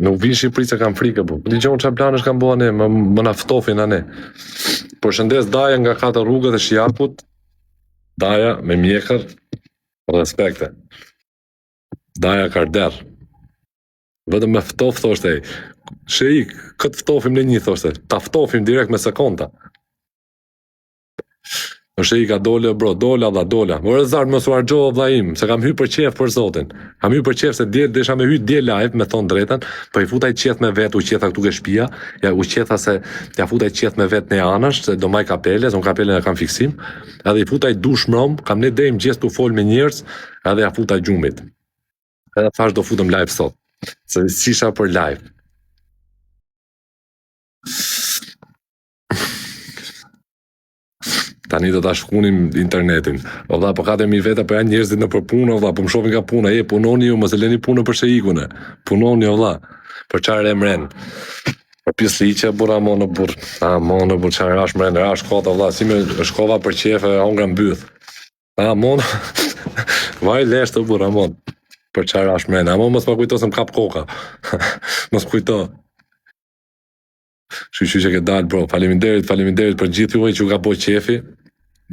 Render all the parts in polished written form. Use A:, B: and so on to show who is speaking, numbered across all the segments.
A: Nuk vinë Shqipëri se kam frikë, po. Ligjon çfarë planësh kanë bëu ne, më na ftofin ne. Përshëndes Daja nga 4 rrugët e Shijakut. Daja me mjekër, respekte. Daja Karder. Vetëm me ftof thoshte. Sheik, këtë ftofim në një thoshte. Ta ftofim direkt me sekonda. Sheik ka dole bro, dola dha dola. Ora zart mos u harxho vlla im, se kam hyrë për qef për zotin. Kam hyrë për qef se dje desha me hyj dje live me thon drejtën, po I futaj qeth me vet, u qetha këtu ke shtëpia, ja u qetha se ja futaj qeth me vet në anash, se do maj kapele, se unë kapelen e kam fiksim. Edhe I futaj dush mrom, kam ne deri mëngjes tu fol me njerëz, edhe ja futaj gjumit. Edhe thash do futem live sot. Se s'isha për live. Tani do ta shkunim internetin. O vlla, po 4000 veta po janë njerëzit në për punë, o vlla, po më shohin nga puna, punoni ju, mos e leni punën për Sheikun. Punoni o vlla. Për çfarë emren? Për pjesliqe bura monë burr. Monë burr çfarë rash mren, rash kota vlla, si më shkova për qefe, hongra mbyth. Monë. Vaj lesh të burra monë. Për çfarë rash mren, mos më kujto se më kap koka. Mos kujto. Shqy që ke dalë, bro. Faleminderit për gjithë juve që u ka po qefi.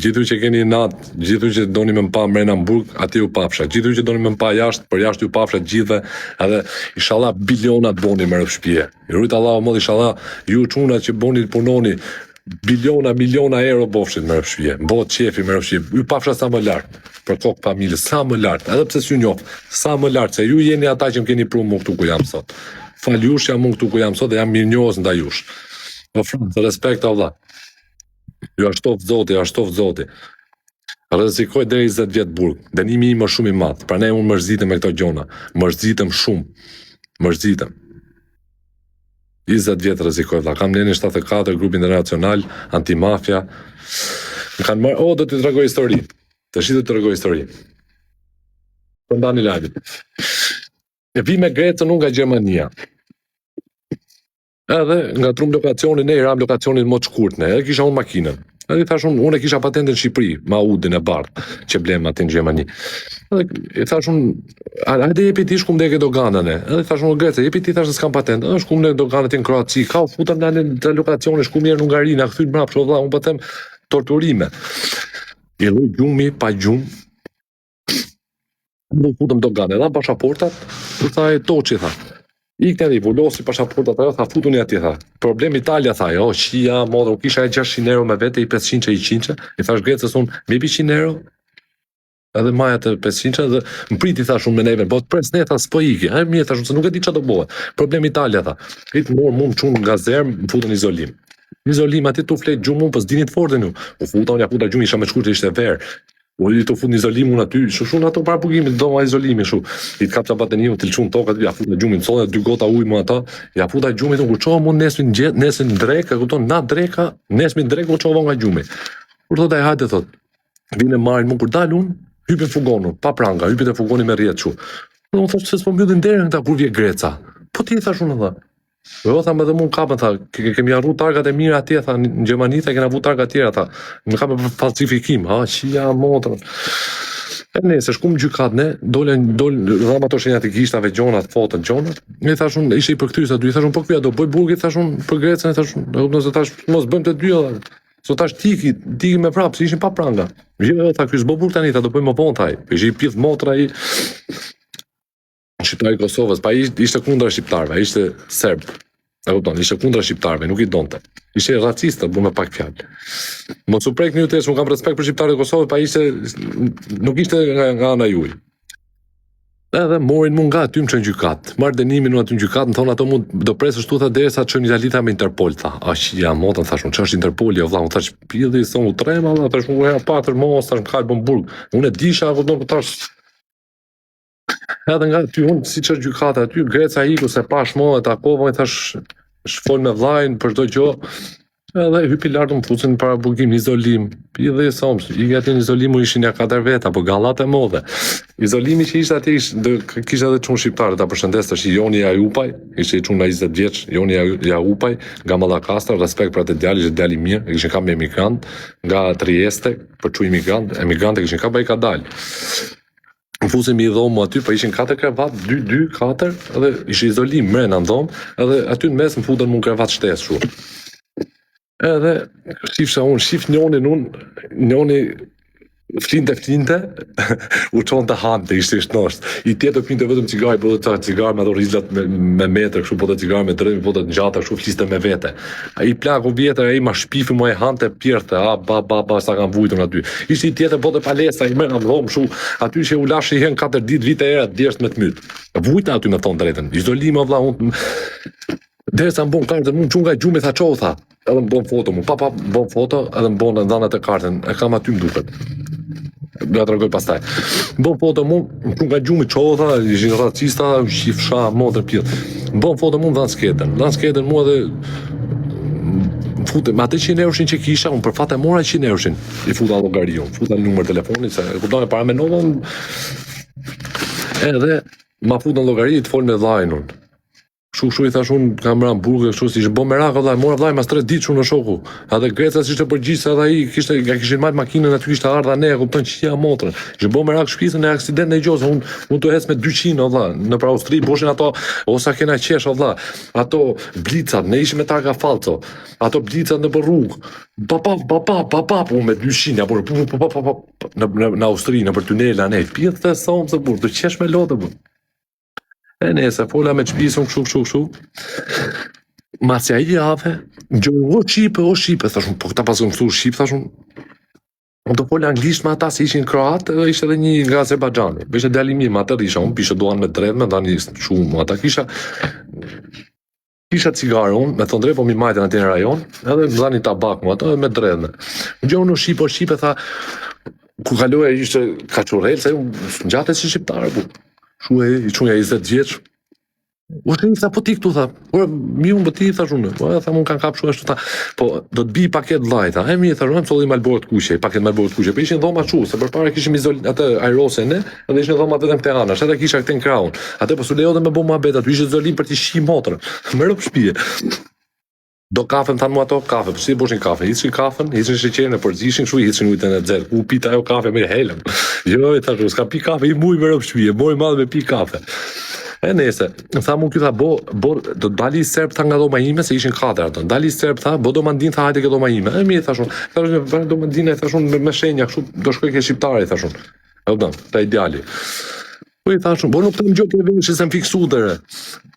A: Gjithë ju që keni natë, gjithë ju që doni me më pa mrena në burg, ati ju pafsha. Gjithë ju që doni me më pa jashtë, për jashtë ju pafsha gjithë, edhe inshallah bilionat boni me rëpshpje. I rujtë Allah o mod, inshallah, ju quna që boni punoni, miliona euro bofshit me rëpshpje. Mbot qefi me rëpshpje. Ju pafsha sa më lartë, për kokë familje, sa më lartë, edhe pse s'ju njoh, sa më lartë, se ju jeni ata që më keni pru mu këtu ku jam sot. Fal jush jam unë këtu ku jam sot dhe jam mirë njohës nda jush. Të respekt Allah. Ju ashtoft zoti. Rrezikoj deri 20 vjet burg. Dënimi im është shumë I madh. Prandaj unë mërzitem me këto gjona. Mërzitem shumë. 20 vjet rrezikoj valla. Kam neni 74 grupi internacional antimafia. Më kanë marrë, do t'i tregoj histori. Tash do t'i tregoj histori. Po ndani lajmin. E vi me Grecën unë nga Gjermania. Edhe nga trum lokacionin e ram lokacionin më të shkurtën. Edhe kisha unë makinën. Edhe I thash unë e kisha patentën në Shqipëri, ma Audin e bardhë, që blem aty në Gjermani. Edhe I thash unë, hajde jepi ti shkum dhe ke doganën e. Edhe I thash unë Grece, jepi ti thash se s'kam patentë. Edhe shkum dhe doganët në Kroaci, ka u futëm në lokacionin, shkum mirë në Ungari, na kthyr mbrapsht, valla, unë po them torturime. I lloj gjumi pa gjumë. Nuk futëm doganë, dha pasaportat, u tha e toçi tha. Ikte dhe I vullosi pasaportat ajo, tha futuni atje tha. Problem Italia tha, jo, shia, modë, u kisha e 600 euro me vete, I 500 që I 100. I thash Grecës unë, me 100 euro, edhe maja të 500 dhe më priti thash unë me neve, po të pres ne tha s'po iki, mirë thash unë se nuk e di çfarë do bëhet. Problem Italia tha. Kritë mu më çun nga zerm, më futën izolim. Izolim aty tu flet gjumë, po s'dini të fortën ju. U futa unë ja futa gjumi, isha me shkurtë ishte verë. U I të fut në izolim unë aty, shun ato para bugimit, do ma izolimi shu. I të kapça bateniu, të lçun tokat, ja futa gjumin, solla 2 gota ujë më ata, ja futa gjumit, unë çova më nesën drek, e kupton, na dreka, nesmin drek u çova nga gjumi. Kur thotë ai hajde thot. Vinë marrin më kur dal unë, hypin fugonun, pa pranga, hypin te fugoni me rrjet kështu. Unë thosh se s'po mbyllin derën këta kur vje Greca. Po ti thash unë dha. Jo, tha më dhe mund kapën, tha, kemi arru targat e mira atje, tha, në Gjermani, tha, kena vu targat tjera, tha, më kapën për falsifikim, qia, motrën. E ne, se shkum gjykat ne, dole, dhama to shenjat I gishtave gjonat, fotën gjonat, e thash unë, ishe I përktyrës aty, thash unë, po këpja do bëj burgit, thash unë, për Grecën, thash unë, nëse thash, mos bëjmë të dyja, so tash tiki me prapë, se ishin pa pranga. Jo, tha, ky s'bo burg tani, tha, do bëjmë më vonë, tha, ishe I pith motra I Shqiptari Kosovës, pa ishte kundra shqiptarve, ishte serb. E kupton, ishte kundra shqiptarve, nuk I donte. Ishte racista, bu me pak fjalë. Mos u prek një tesh, unë kam respekt për shqiptarët e Kosovës, pa ishte nuk ishte nga ana juaj. Edhe morin mu nga aty më çën gjykat. Marr dënimin unë aty në gjykat, më thon ato mund do presësh tu tha derisa të çojnë Italita me Interpol tha. Ja motën thash unë ç'është Interpoli, vëlla, unë thash pilli son u trema, vëlla, tash unë ja patër mos tash më kal Bomburg. Unë e disha, kupton, tash edhe nga ty unë si ç'është gjykata aty Greca iku se pash mo e takova I thash shfol me vllajin për çdo gjë edhe hypi lart më fucën para burgim izolim dhe soms I gati në izolim ishin ja 4 veta po gallat e modhe izolimi që ishte aty kishte edhe çun shqiptar ta përshëndes tash Joni Ajupaj ishte I çun nga 20 vjeç Joni Ajupaj nga Mallakastra respekt për atë djalë që djali mirë e kishin kam emigrant nga Trieste për çu emigrant e kishin ka baj ka dal Fusemi i dhomë aty, po ishin 4 krevat, 2, 4, edhe ishte izolim mrena në dhomë, edhe aty në mes më futën mu krevat shtesë shumë. Edhe shifsha unë, shif njoni flinte, u qonë të hante, ishte shnosht. I tjetër pinte vetëm cigari, po dhe cigar me dhorizlat me metrë, kështu po dhe cigar me drëmi, po dhe në gjata, kështu fliste me vete. I plaku vjetër, i ma shpifi mu e hante pjertë, ba, sa kam vujtën aty. Ishte i tjetër, po dhe palesa, i mërë në dhomë, shu, aty që u lashe i hen 4 ditë, vite era, djesht me të mytë. Vujta aty me thonë drejten, izolime, vla, unë, derisa më bon kartën, mund qunga i gjumi, tha qohë, tha, edhe më bon foto mu, pa, bon foto, edhe më bon në dhanat e kartën, e kam aty më duket. Do të rregoj pastaj. Bon foto mu, nga gjumi çolla, ishin racista, shifsha, modër pjet. Bon foto mu dhan sketën mu edhe futem, atë 100 euroshin që kisha, unë për fat e mora 100 euroshin. I futa llogariun, futa numër telefonit, se kuptoj para me novën. Edhe ma futën llogari të fol me vllajin. Kështu i thash unë kam rënë burgë, kështu si ishte bo merak vllai, mora vllai mas 3 ditë në shoku. Atë Greca ishte përgjithë edhe ai kishin marrë makinën aty kishte ardha ne, kupton çia motrën. Ishte bo merak shpisën e aksident në gjos, unë të hes me 200 vlla, në për Austri boshin ato osa kena qesh vlla. Ato blicat, ne ishim me targa falco. Ato blicat në rrugë. Papa, me 200, apo në Austri, në për tunela ne. Pjet të thonë se burr, të qesh me lotë burr. E nese, fola me qpisën, këshu. Masja i jave, gjojnë, o Shqipe, thashun, po këta pasë mësu Shqip, thashun, unë të fola anglisht me ata, si ishin kroat, edhe ishte edhe një nga Azerbajxhani. Ishte djali mirë, ma të risha, unë pishe duan me drejt, me dhani shumë, ata kisha cigarë unë, me thonë drejt, po mi majtë në atë në rajon, edhe më dhani tabak mu, ata me drejt me. Gjojnë, o Shqipe, tha, ku kaloja ishte kachurel, se unë gjatë si shqiptarë, bu. I quja 20 vjeç. U shkënjë, tha, po ti këtu, tha. Mi unë bëti, tha shumë. Tha, mund kanë kapë shumë ashtu, tha. Po, do të bi paket vllaj, tha. E mi, tha shumë, solli Malborët kuqe, paket Malborët kuqe. Po ishin dhoma qu, se përpara kishim atë aerose ne, edhe ishin dhoma vetëm këte anash, edhe kisha këte në kraun. Atë po suleo dhe me bo muhabet, aty ishte zolim për t'i shi motrën. Më rëp shpije. Do kafen, thanë mu ato, kafe, përsi boshin kafe, hitëshin kafen, hitëshin sheqerin e përzishin, kështu hitëshin ujtën e dzelë, ku pita ajo kafe me helem. Jo, i thashu, s'ka pi kafe, i muj me rëp shpije, moj madhe me pi kafe. E nese, tha mu kjo, tha, do dali serb, tha nga dhoma ime, se ishin 4 ato, dali serb, tha, do mandin, tha, hajte ke dhoma ime. E mi, thashun, do mandin, thashun, me shenja, kështu, do shkoj ke shqiptari, thashun. E u dëmë, ta ideali. Po i thashun, nuk të më gjokë e veshë se më fiksu dërë.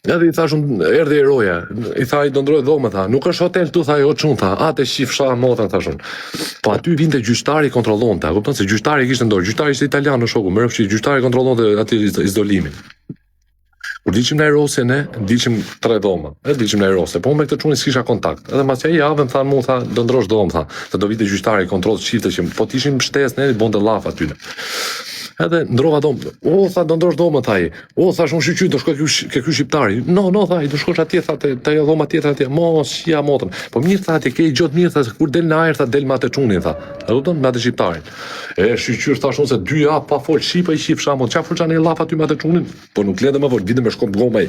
A: Edhe i thashun, erdhe i roja. I tha, i do ndrojë dhome, tha. Nuk është hotel tu, tha, jo qunë, tha. Ate shifsha motën, thashun. Po aty vinte gjyqtari kontrollon, ta. Kupton se gjyqtari kishte ndorë. Gjyqtari ishte italian në shoku, më rëfshi, gjyqtari kontrollon të aty izolimin. Kur diqim në Aerose ne, diqim 3 dhoma. Diqim në Aerose, po me këtë qunë s'kisha kontakt. Edhe mas i javën, tha mu, tha, do ndrosh dhomë, tha. Se do vite gjyqtari kontroll shifte që po t'ishim shtes, ne, bonde laf aty. Edhe ndrova domë, tha, do ndrosh domë, thaj, thash, unë shqyqy, do shkoj ke ky shqiptari, no, thaj, do shkosh atje, tha, të dhoma tjetër atje, shia motrën, po mirë, tha, atje, ke i gjotë mirë, tha, se kur del në ajer, tha, del me atë qunin, tha, e do të me atë shqiptarin. E shqyqyr, thash, unë se 2 javë pa fol Shqipa i shifsha, qa fol qanë e laf aty me atë qunin, po nuk lede me vol, vide me shkom gomaj,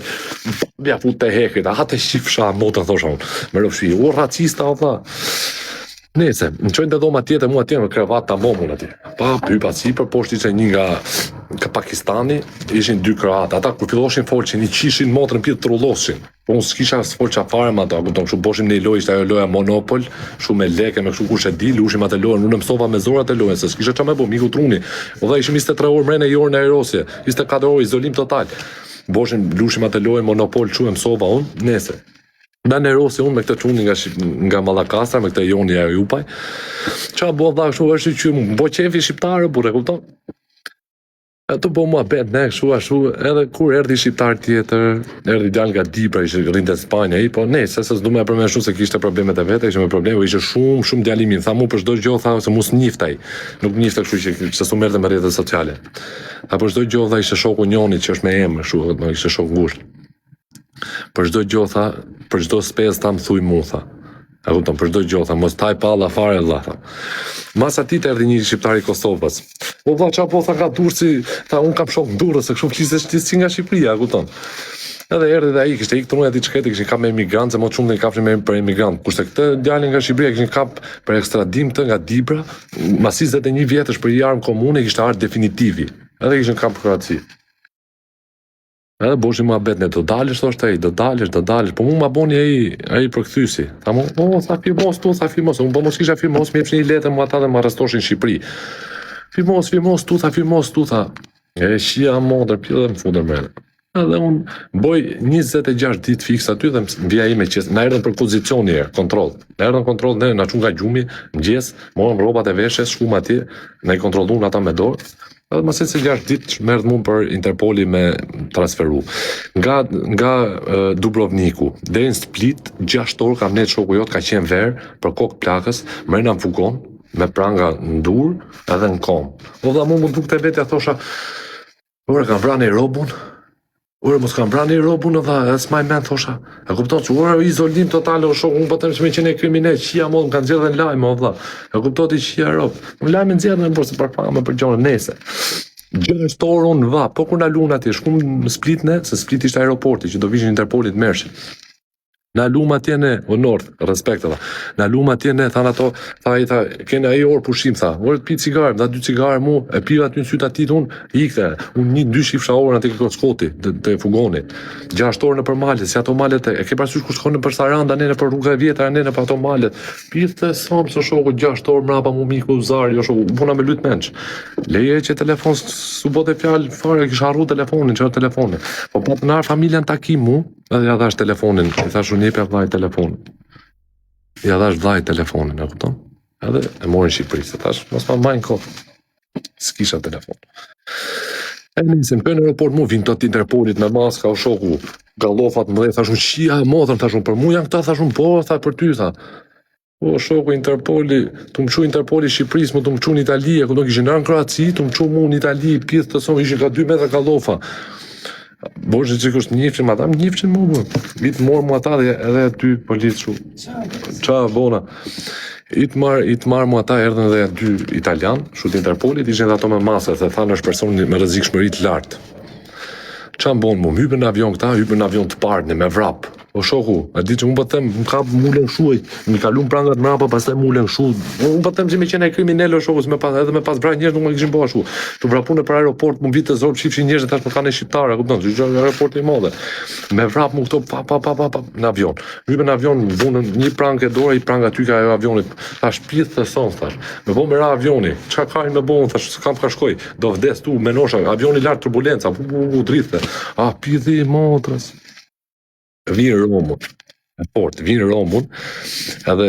A: bja fut të hekrit, atë shifsha motrën, thosha unë, me rëfshi, racista, tha. Nese, në qojnë të dhoma tjetë mua tjenë me krevat të momun atje. Pa, pypa si për poshti që një nga Pakistani, ishin 2 krevat. Ata kur filloshin folë që një qishin motrën pjetë të rulloshin. Po unë s'kisha folë që afare ma ta, këton, shu boshim një loj, ishte ajo loja Monopol, shu me leke, me kështu kush e di, lushim atë lojën, unë mësova me zorat e lojën, se s'kisha që me bo, miku truni. O dha ishim 23 orë mrene i orë në Aerosje, 24 orë izolim total. Boshim, lushim atë lojën Monopol, që e mësova unë, nese. Në Aerose unë me këtë qunë nga Mallakastra, me këtë joni e jupaj. Qa bo dha kështu është që më bo qefi shqiptarë, bure, kupton? E të bo mua bet, ne, kështu ashtu, edhe kur erdi shqiptar tjetër, erdi djal nga Dibra, ishte rinte në Spanja, po ne, se s'du me e përmen shumë se kishte problemet e vete, ishte me probleme, ishte shumë djalimin, tha mu për shdo gjohë, tha se mus njiftaj, nuk njiftaj kështu që s'u merte me rrjetet sociale. Tha për shdo gjohë, tha ishte shoku njonit që është me emë, kështu, ishte shok ngusht. Për çdo gjë tha, për çdo spezë ta më thuj mu, tha. A kupton, për çdo gjë tha, mos taj palla fare vlla, tha. Mas atij të erdhi një shqiptar i Kosovës. O vlla çfarë po tha ka Durrësi, tha un kam shok në Durrës, se kështu flisesh ti si nga Shqipëria, a kupton. Edhe erdhi dhe ai, kishte ikë trunë aty çketi, kishin kap me emigrant, se më shumë ne kapshin me për emigrant. Kurse këtë djalin nga Shqipëria kishin kap për ekstradim të nga Dibra, mas 21 vjetësh për i armë komune kishte ardhur definitivi. Edhe kishin kam përkraci. Edhe boshi mua betne, do dalësh, thoshte ai, do dalësh, po mu ma boni ai përkthysi. Tha mu, tha firmos tu, unë po mos kisha firmos, më jepshin një letër mua ata dhe më arrestoshin në Shqipëri. Firmos tu, tha. E shia modër, pjellë dhe më fundër mene. Edhe unë boj 26 ditë fiks aty dhe vija ime që na erdhën për pozicioni kontroll. Na erdhën kontroll, ne na çun nga gjumi, mëngjes, morëm rrobat e veshjes, shkum atje, na i kontrolluan ata me dorë. Edhe më se 6 ditë merdh mua për Interpoli me transferu. Nga Dubrovniku deri në Split, 6 orë kam net shoku jot ka qenë verë për kokë plakës, mrena në fugon, me pranga në dur edhe në kom. O dha mu dukte vetja thosha, ore kam vrani robun, mos kam vrani robun, dha, s'maj men thosha. E kupton që ore izolim total, o shok, unë po them që me qenë kriminal, qia mod më kanë zgjedhë në lajme, o dha. E kupton ti qia rob. Në lajme nxjerrën por se përpama për gjonë nese. 6 orë unë va, po kur na luan atje, shkum në Split se Split ishte aeroporti që do vishin Interpolit mershin. Na lum atje ne, o North, respekt edhe. Na lum atje ne, than ato, tha, kene ai orë pushim, tha. Orë të pi cigare, da 2 cigare mu, e piva aty në sytë atit unë, ikte. Unë 2 shifsha orën aty këtë skoti, të fugoni. 6 orë në për malet, si ato malet, e ke parasysh ku shkon në për Saranda, nene për rrugë e vjetër, nene për ato malet. Pithë sam së shoku 6 orë mrapa mu miku zari, jo shoku, puna me lyt menç. Leje që telefon, su bote fjalë, fare, kisha harru telefonin, që telefonin. Po pa të narë familjen takim mu, edhe ja dhash telefonin, i thash unë jepja vllai telefonin. Ja dhash vllai telefonin, e kupton? Edhe e morin Shqipëri, se thash, mos ma majnë kohë. S'kisha telefon. E nisim, për në aeroport mu, vinë të Interpolit me maska, o shoku, gallofat më dhe, thash unë qia e modrën, thash unë për mu janë këta, thash unë po, tha për ty, tha. O shoku Interpoli, të më qu Interpoli Shqipëris, më të më qu në Itali, e këto kishin rënë Kroaci, të më qu mu në Itali, pithë të sonë, ishin ka 2 metra gallofa. Boshë që kështë njifqin, ata më njifqin mu bërë. Vitë morë mu ata dhe edhe ty policë shu. Qa, bona. Itë marë mu ata erdhen dhe 2 italian, shu të Interpolit, ishin dhe ato me masër, dhe thanë është person me rrezikshmëri të lartë. Qa më bonë mu, hypën në avion këta, hypën në avion të partë, me vrapë. O shoku, a di që unë pëtëm, më ka mulën shuaj, më kalun prangat mrapa, pas të mulën shu. Unë pëtëm që me qene e kriminell o shoku, edhe me pas braj njerëz nuk më kishin bëha shu. Të vrapune për aeroport, më vitë të zorë, shifshin njerëz, tash më kanë e shqiptare, kupton, që gjë aeroporti i madhe. Me vrap mu këto, pa, në avion. Hypën në avion, vunën një prangë e dorë, i prangë aty ka ajo avionit, thash pithë të son, thash. Me bo me ra avioni, qa kajnë me bo, thash, s'kam ka shkoj, do vdes tu, menosha, avioni lartë turbulenca, drithe. Pithë i motrës. Vinë Romun, vinë Romun, edhe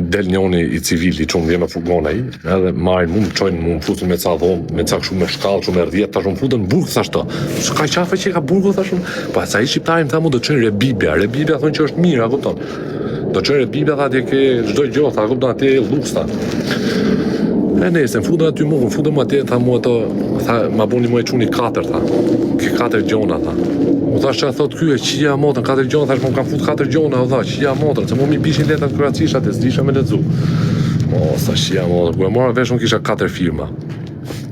A: del njoni i civili, qënë vje me fugon ai, edhe marrin mu, më qojnë mu, më futën me ca dhomë, me ca shumë me shkallë, shumë me rdjetë, ta shumë futën burgë, thash ta. Ka qafe që ka burgë, thash shumë. Pa, sa i shqiptarim, tha mu, do qënë Rebibja thonë që është mirë, a kupton. Do qënë Rebibja, tha, atje ke çdo gjë, tha, kupton, atje e luksta. E nese, më futën aty mu, atje, tha mu ato, tha, ma buni mu e quni 4, tha. Ke 4 gjona, tha. U thash që a thot kjo e qia motrën, 4 gjona, thash më kam fut 4 gjona, u thash, qia motrën, se mu mi bishin letat kroacishat e s'disha me ledzu. Sa qia motrën, ku e mora vesh unë kisha 4 firma.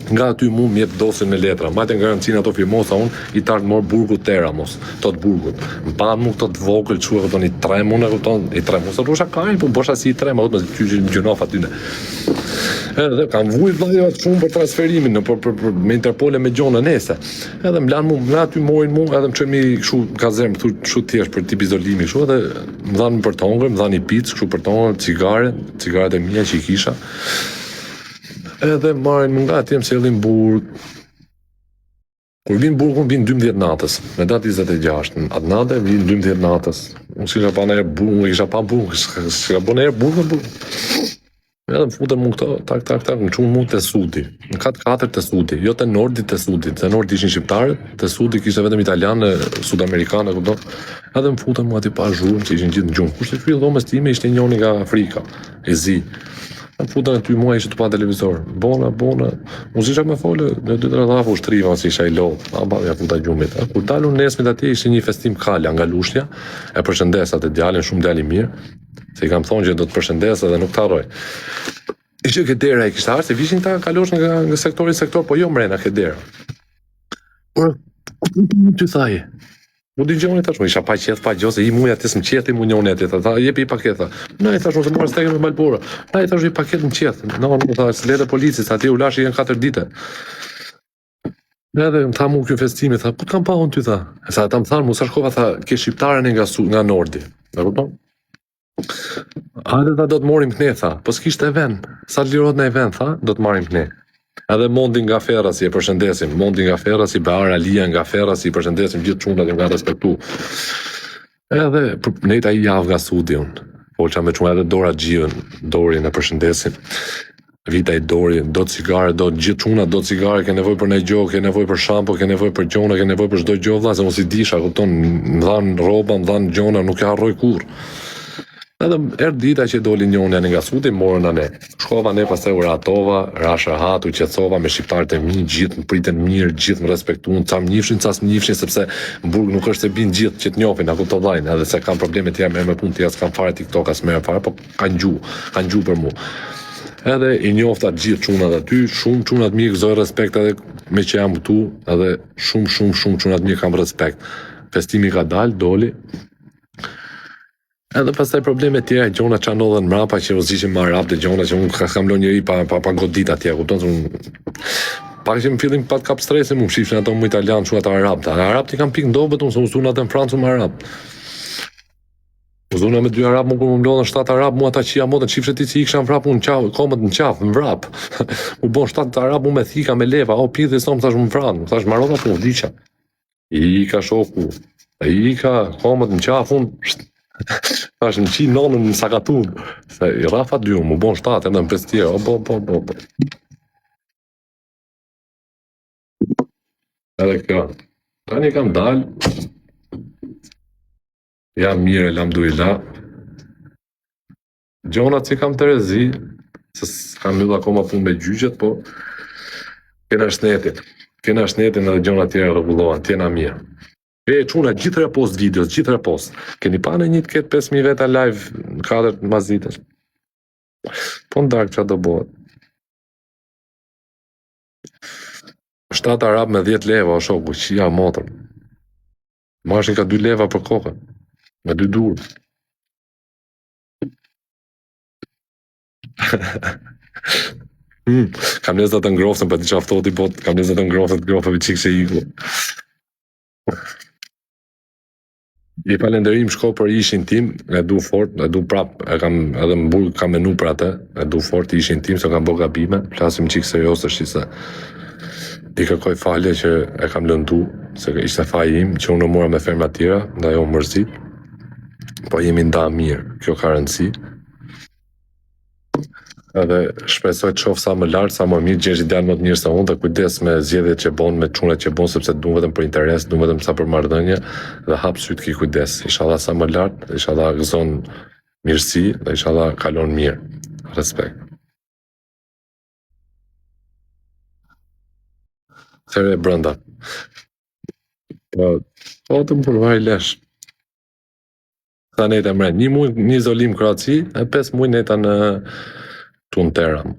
A: Nga aty mu mjep dosin me letra, majte në garancinë ato firmosa unë, i tartë morë burgut Teramos, tot burgut. Më panë mu këto të vogël, që e këton i tremun, i tremun, se rusha kajnë, po bosha si i tremun, me gjynof atyne. Edhe kam vuj vllaja shumë për transferimin, me Interpole me gjona nese. Edhe më lanë mu, më aty morin mu, edhe më qëmi këshu kazerë, më këshu thjesht për tip izolimi këshu, edhe më dhanë për tongër, më dhanë i pizë, këshu për tongër, cigaret e mija që i kisha. Edhe marrin më nga atje më sjellin burg. Kur vinë burgun, vinë 12 natës, me datë 26, atë natë vinë 12 natës. Unë s'kisha pa në herë burgun, kisha pa burgun, s'kisha bo në herë burgun. Edhe më futën mu këto, tak, më qunë mu të sudi, në katë 4 të sudi, jo të nordi të sudi, të nordi ishin shqiptarët, të sudi kishte vetëm italianë, sud-amerikanë, edhe më futën mu ati pa zhurëm që ishin gjithë në gjumë. Kushte fyllë dhomës time ishte njoni nga Afrika, e zi. Më futën e ty mua ishte të pa televizor. Bona, unë s'isha me folë, në 2-3 dhafu shtriva si isha i lodhë, ja futa gjumit. Kur dalun nesmit atje ishte një festim kalja nga Lushnja, e përshëndesat e djalin, shumë djali mirë, se i kam thonë që do të përshëndesë dhe nuk të harroj. Ishte Kedera i kishtë arë, se vishin ta kalosh nga sektor, po jo mrena Kedera. Por, ty thaje? U di gjoni tash, isha pa qeth, pa gjose, i muja të s'më qeth, i mu njone atë, tha, jepi i paket, tha. Na i thash, unë se marrë stekën me Malbora. Na i thash, i paket më qeth. Na, tha, s'lete policis, ati u lashi jenë 4 dite. Edhe më tha mu kjo festimi, tha, ku t'kam pa unë ty, tha. E sa ta më thanë, Musa shkova, tha, ke shqiptaren nga Nordi. Dhe kupton? Hajde, tha, do të morim këne, tha. Po s'kishte vend. Sa lirot në e vend, tha, do të marim këne. Edhe Mondi nga Ferrasi e përshëndesim. Mondi nga Ferrasi, Beara Lia nga Ferrasi, përshëndesim gjithë çunat që nga respektu. Edhe nejta i javë nga studi unë. Polqa me çuna edhe Dora Gjion, Dorin e përshëndesim. Vita i Dori, do cigare, do gjithë çuna, do cigare, ke nevojë për një gjokë, ke nevojë për shampo, ke nevojë për gjona, ke nevojë për çdo gjë vëlla, se mos i disha, kupton, më dhan rroba, më dhan gjona, nuk e harroj kurrë. Edhe erdë dita që doli njoni nga studi, morën ne. Shkova ne, pastaj u ratova, rasha hatu, qetësova me shqiptarët e mi, gjithë më priten mirë, gjithë më respektuan, ca më njifshin, ca s'më njifshin, sepse në Burg nuk është se bin gjithë që të njohin, ako të vllajnë, edhe se kanë probleme tjera me punë tjera, s'kan fare TikTok as më fare, po kanë gju për mua. Edhe i njofta gjithë çunat aty, shumë çunat mi gëzoj respekt edhe me që jam këtu, edhe shumë çunat mi kam respekt. Festimi ka dalë, doli. Edhe pastaj probleme tjera, gjona që anodhen mrapa që vëzishim më arab dhe gjona që unë kam lo njëri pa godit atje, kupton se unë pak që më fillim pa të kap stresi, më shifshin ato më italian, që ato arab. Arab ti kam pikë ndobet, unë se unë atë në Francë më arab. Zona me 2 arab, më kur më mlodhen 7 arab, mu ata që jam modën qifshet ti që i kësha në vrap, unë komët në qafë, në vrap. U bon 7 arab, mu me thika, me leva, o pidhe i somë, thash më vranë, thash marota po, diqa. I ka shoku, i ka komët në qafë, unë, thash në qi nonën në sakatun, se i rafa 2, mu bon 7, edhe në 5 tjerë, o bo. Edhe kjo, tani kam dalë, jam mirë, elhamdulillah. Gjonat që kam të rezi, se s'kam mbyll akoma punë me gjyqet, po kena shtetin edhe gjonat tjera rregullohen, tjena mirë. E çuna gjithë repost videos, gjithë repost. Keni pa në një të ketë 5.000 veta live në 4 mazitës. Po në dark që do bëhet. 7 arab me 10 leva, o shoku, qia motër. Mashin ka 2 leva për kokën. Me 2 durë. Kam lezat të ngrofën, për t'i qaftoti, po kam lezat të ngrofën për qikë që iku. I falenderim shko për ishin tim, e du fort, e du prap, edhe më Burg kam menu për atë, e du fort ishin tim, se kam bo gabime, flasim qikë serios është se i kërkoj falje që e kam lëndu, se ishte faji im, që unë mora me ferma tjera, nda jo mërzit, po jemi nda mirë, kjo ka rëndësi. Edhe shpresoj të shoh sa më lart, sa më mirë, gjesh ideal më të mirë se unë, dhe kujdes me zgjedhjet që bën, me çunat që bën, sepse duan vetëm për interes, duan vetëm sa për marrëdhënie, dhe hap syt ki kujdes. Inshallah sa më lart, inshallah gëzon mirësi dhe inshallah kalon mirë. Respekt. Thërë e brënda. Po të më përvaj lesh. Sa neta mre, një izolim Kroaci, e 5 muaj neta në tunë Teran.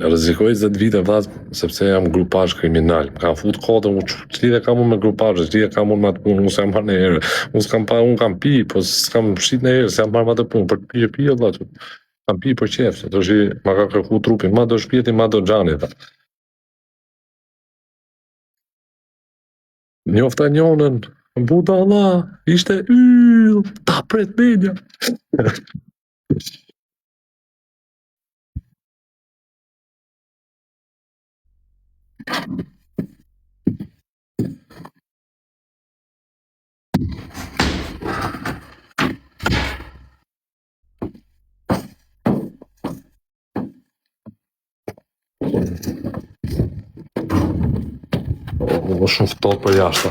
A: Rrezikoj 10 vite vazë, sepse jam grupazh kriminal. Më kam fut kodër, ç'lidhje kam unë me grupazh, ç'lidhje kam unë me atë punë, unë s'kam marrë në herë. Unë kam pi, po s'kam shit në herë, s'jam marrë me atë punë, për të pi vëlla. Kam pi për qef, se doshi ma ka kërku trupin, ma do shpjeti, ma do xhani. Njofta njonën, buda Allah, ishte yll, ta pret media. O shumë ftohtë për jashtë.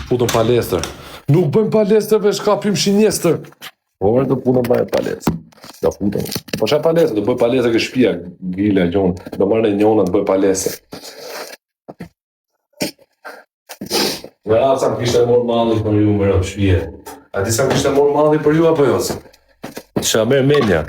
A: Putëm palestër. Nuk bëjmë palestër, veç kapim shinjestër. Po vërë të punëm bëjmë palestër. Da futëm. Po shë palestër, do bëjmë palestër kë shpia, gile, gjonë. Do marrë në njona të bëjmë palestër. Nga sa më kishtë e morë malli për ju më rëmë shpije. A ti sa më kishtë e morë malli për ju apo jose? Qa merë menja.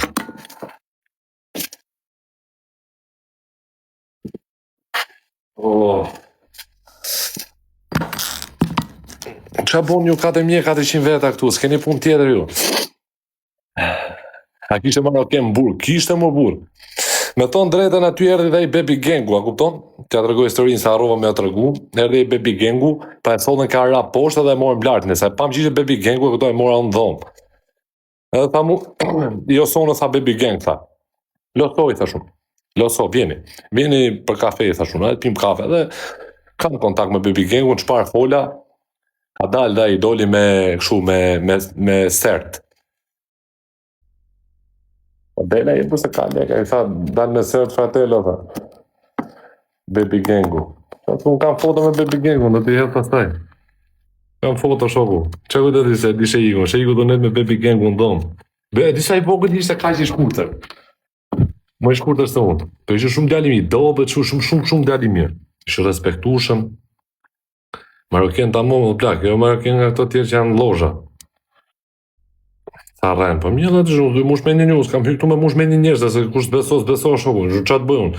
A: Qa bon ju 4.400 veta këtu, s'keni pun tjetër ju? A kishte marrë oke më Burg? Kishte më Burg. Me thonë drejtën aty erdhi dhe i Baby Gangu, a kupton? T'ja tregoj historinë se harrova me ja tregu. Erdhi i Baby Gangu, pa e thonë ka ra poshtë dhe e morën blartën. Sa pam që ishte Baby Gangu, e kuptoj mora në dhomë. Edhe tha mu, jo sonë tha Baby Gang, tha. Losoj, thashun. Loso, vjeni. Vjeni për kafe, thashun, edhe pim kafe. Dhe kam kontakt me Baby Gangu, në çfarë fola, ka dalë dhe i doli me kështu me sert. Dela i përse ka leka, i tha, dalë me sert fratello, tha. Baby Gangu. Unë kam foto me Baby Gangu, do t'i hedh pastaj. Kam foto shoku. Që ku të di se di Sheiku do net me Baby Gangu në dhomë. Be, disa i vogël ishte kaq i shkurtër. Më i shkurtër se unë. Po ishte shumë djali i mirë, dobët, shumë djali i mirë. Ishte respektueshëm. Maroken tamam o plak, jo maroken nga këto tjerë që janë lozha. Sa rren, po mirë atë shumë, mush me një njës, kam hyrë këtu me mush me një njerëz, se kush beso shoku, ç'a të bëj unë?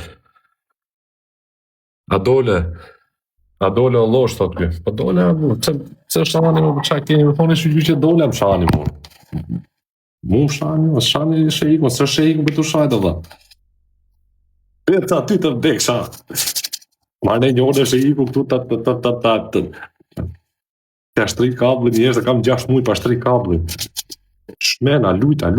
A: A dole o losh, thot ky. Po dole, pse shani më ç'a keni, më thoni që dole më shani më. Mu më shani Sheiku, se Sheiku për të shajt valla. Beta aty të vdek sha. Marrë një orë Sheiku këtu ta shtri kabllin njerëz, kam 6 muaj pa shtri kabllin. Shmena, luta.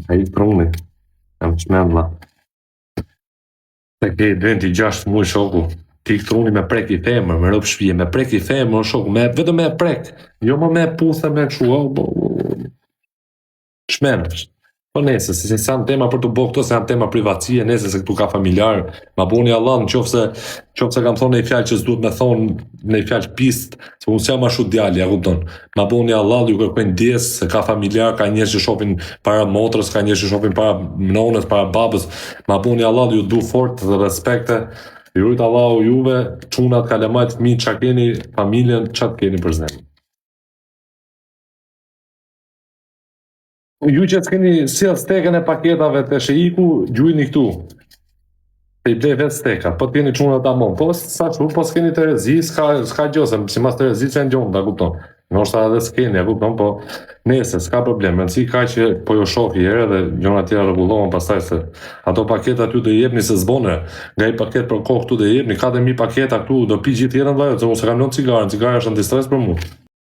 A: A i pruni, jam shmendla. Te ke 26 muaj shoku, ti këtruni me prek i femër, me rëpë shpije, me prek i femër, shoku, vetëm me prek, jo më me puthe me këshu, shmendë. Po nese, se janë tema për të bo këto, se janë tema privatësie, nese se këtu ka familjar, ma boni Allah në qofse kam thonë një fjallë që s'duhet me thonë një fjallë pist, se unë s'jam ashtu djali, ja kupton. Ma boni Allah, ju kërkojnë djes, se ka familjar, ka njerëz që shohin para motrës, ka njerëz që shohin para nonës, para babës, ma boni Allah, ju du fort dhe respekte, ju rrit Allah u juve, çunat, kalamajt, fëmijët, qa keni, familjen, qa të keni për zemrën. Ju që s'keni sjell stekën e paketave të Sheiku, gjujni këtu. Se i blej vetë steka, po t'keni çuna ta mon. Po sa çu, po s'keni Terezi, s'ka gjose, si mas Terezi që janë gjonë, da kupton. Ndoshta edhe s'keni, ja kupton, po nese, s'ka problem. Rëndësi ka që po jo shohi herë dhe gjona tjera rregullohen pastaj se ato paketa ty do i jepni se zbone, nga i paket për kohë këtu do i jepni 4000 paketa këtu, do pi gjithë tjerën vllai, se unë s'kam lënë cigaren, cigara është antistres për mua.